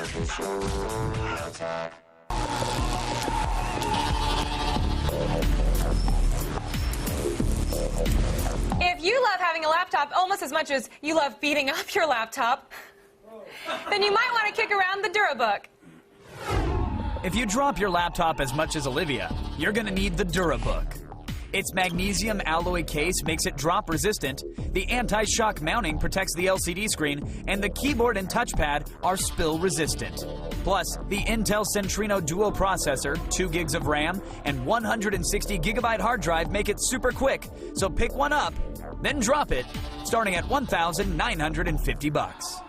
If you love having a laptop almost as much as you love beating up your laptop, then you might want to kick around the Durabook. If you drop your laptop as much as Olivia, you're going to need the Durabook. Its magnesium alloy case makes it drop resistant, the anti-shock mounting protects the LCD screen, and the keyboard and touchpad are spill resistant. Plus, the Intel Centrino Duo processor, 2 gigs of RAM, and 160 gigabyte hard drive make it super quick. So pick one up, then drop it, starting at $1,950.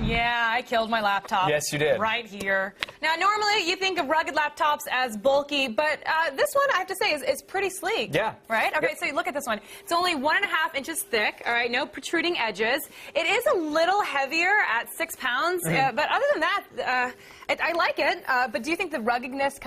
Yeah, I killed my laptop. Yes, you did. Right here. Now, normally you think of rugged laptops as bulky, but this one, I have to say, is pretty sleek. Yeah. Right? Okay, Yep. So look at this one. It's only 1.5 inches thick, all right, no protruding edges. It is a little heavier at 6 pounds, but other than that, I like it. But do you think the ruggedness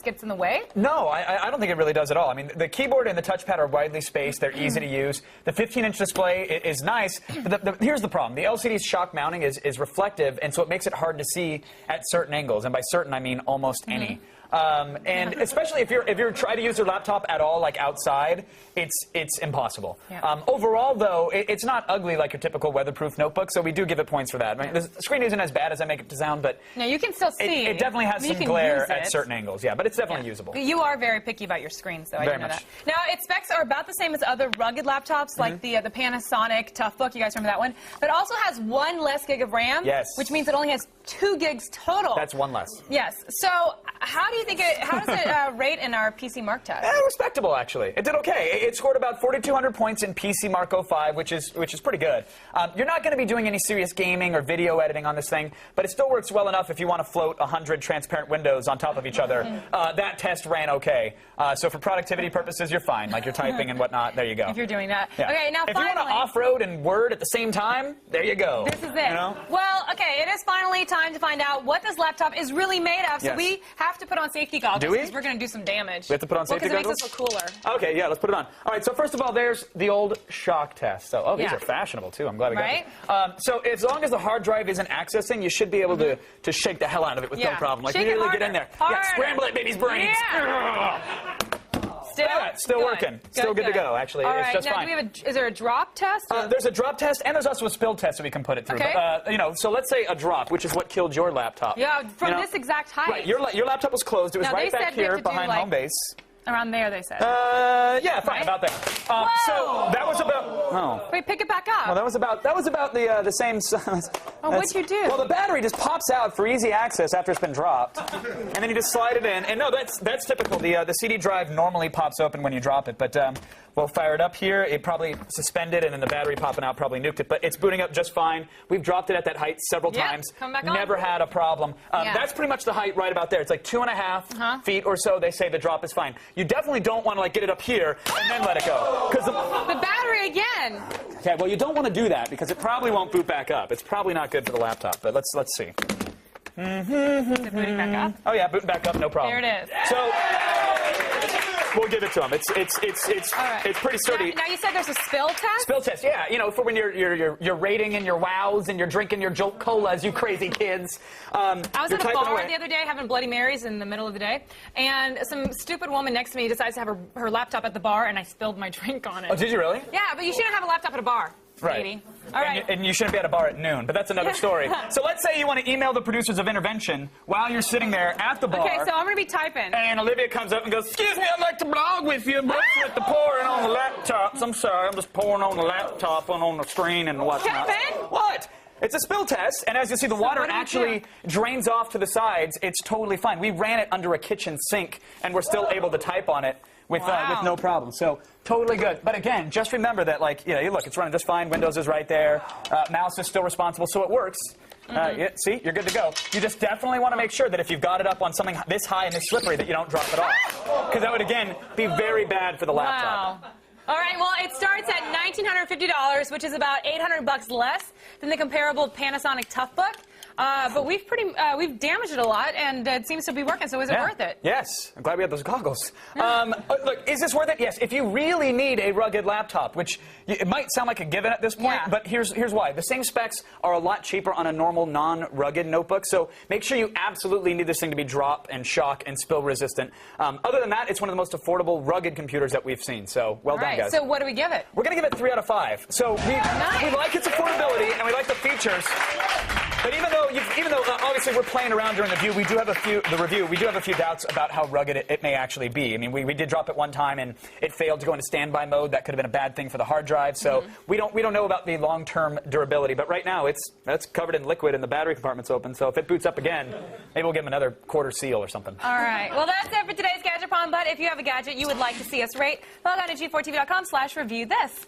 gets in the way? No, I don't think it really does at all. I mean, the keyboard and the touchpad are widely spaced. They're easy to use. The 15-inch display is nice. But here's the problem. The LCD's shock mounting is reflective, and so it makes it hard to see at certain angles. And by certain, I mean almost any. And especially if you're trying to use your laptop at all, like outside, it's impossible. Yeah. Overall, though, it's not ugly like your typical weatherproof notebook, so we do give it points for that. I mean, the screen isn't as bad as I make it to sound, but no, you can still see. It definitely has some glare at certain angles. Yeah, but it's definitely usable. But you are very picky about your screens, though. I Very do know much. that. Now, its specs are about the same as other rugged laptops, like the Panasonic Toughbook. You guys remember that one? But it also has 1 less gig of RAM. Yes. Which means it only has 2 gigs total. That's 1 less. Yes. So, how do you think how does it rate in our PC Mark test? Respectable, actually. It did okay. It scored about 4,200 points in PC Mark 05, which is pretty good. You're not going to be doing any serious gaming or video editing on this thing, but it still works well enough if you want to float 100 transparent windows on top of each other. That test ran okay. So for productivity purposes, you're fine. Like you're typing and whatnot, there you go. If you're doing that. Yeah. Okay, now if finally, you want to off-road and Word at the same time, there you go. this is it. You know? Well, okay, it is finally time to find out what this laptop is really made of. So Yes. we have to put on safety goggles. Do we? Because we're going to do some damage. We have to put on safety goggles? goggles? Because it makes us look cooler. Okay, yeah, let's put it on. All right, so first of all, there's the old shock test. So, these Yeah. are fashionable, too. I'm glad we got Right? this. So as long as the hard drive isn't accessing, you should be able to shake the hell out of it with no problem. Like, Shake it really get harder. in there. Harder. Yeah, scramble it, baby's brains. Yeah. Still working. Still good to go, actually. All It's right, just now, fine. is there a drop test? There's a drop test, and there's also a spill test that we can put it through. Okay. But, so let's say a drop, which is what killed your laptop. Yeah, from this exact height. Right, your laptop was closed. It was Now, right they back said we have here to do, behind like, home base. Around there, they said. Yeah, fine, Right? about there. So that was about. Oh. Wait, pick it back up. Well, that was about the same size. Oh, what'd you do? Well, the battery just pops out for easy access after it's been dropped, and then you just slide it in. And no, that's typical. The CD drive normally pops open when you drop it, but we'll fire it up here. It probably suspended, and then the battery popping out probably nuked it. But it's booting up just fine. We've dropped it at that height several times. Come back on. Never had a problem. That's pretty much the height right about there. It's like 2.5 feet or so. They say the drop is fine. You definitely don't want to like get it up here and then let it go, because the battery again. Okay, well, you don't want to do that because it probably won't boot back up. It's probably not good for the laptop, but let's see. Is it booting back up? Oh yeah, booting back up, no problem. There it is. So we'll give it to him. It's All right. it's pretty sturdy. Now you said there's a spill test? Spill test, yeah. You know, for when you're rating and your wows and you're drinking your Jolt Colas, you crazy kids. I was you're at a typing bar away. the other day having Bloody Marys in the middle of the day, and some stupid woman next to me decides to have her laptop at the bar, and I spilled my drink on it. Oh, did you really? Yeah, but you shouldn't have a laptop at a bar. Right. Lady. All right. And you shouldn't be at a bar at noon, but that's another story. So let's say you want to email the producers of Intervention while you're sitting there at the bar. Okay, so I'm going to be typing. And Olivia comes up and goes, "Excuse me, I'd like to blog with you, but with the pouring on the laptops. I'm sorry, I'm just pouring on the laptop and on the screen and whatnot." Kevin? What? It's a spill test, and as you see, the water what do you actually drains off to the sides. It's totally fine. We ran it under a kitchen sink, and we're still able to type on it with no problem. So totally good. But again, just remember that, like, you look, it's running just fine. Windows is right there. Mouse is still responsible, so it works. Yeah, see, you're good to go. You just definitely want to make sure that if you've got it up on something this high and this slippery, that you don't drop it off, because that would again be very bad for the laptop. Wow. All right, well, it starts at $1,950, which is about $800 less than the comparable Panasonic Toughbook. but we've damaged it a lot, and it seems to be working. So is it worth it? Yes. I'm glad we have those goggles. Look, is this worth it? Yes. If you really need a rugged laptop, which it might sound like a given at this point, but here's why. The same specs are a lot cheaper on a normal non-rugged notebook, so make sure you absolutely need this thing to be drop and shock and spill resistant. Other than that, it's one of the most affordable rugged computers that we've seen. So well done, guys. So what do we give it? We're going to give it 3 out of 5. So we like its affordability and we like the features. But even though obviously we're playing around during the review, we do have a few doubts about how rugged it may actually be. I mean, we did drop it one time and it failed to go into standby mode. That could have been a bad thing for the hard drive. So we don't know about the long-term durability. But right now it's covered in liquid and the battery compartment's open. So if it boots up again, maybe we'll give them another quarter seal or something. All right. Well, that's it for today's Gadget Pond. But if you have a gadget you would like to see us rate, log on to g4tv.com/review this.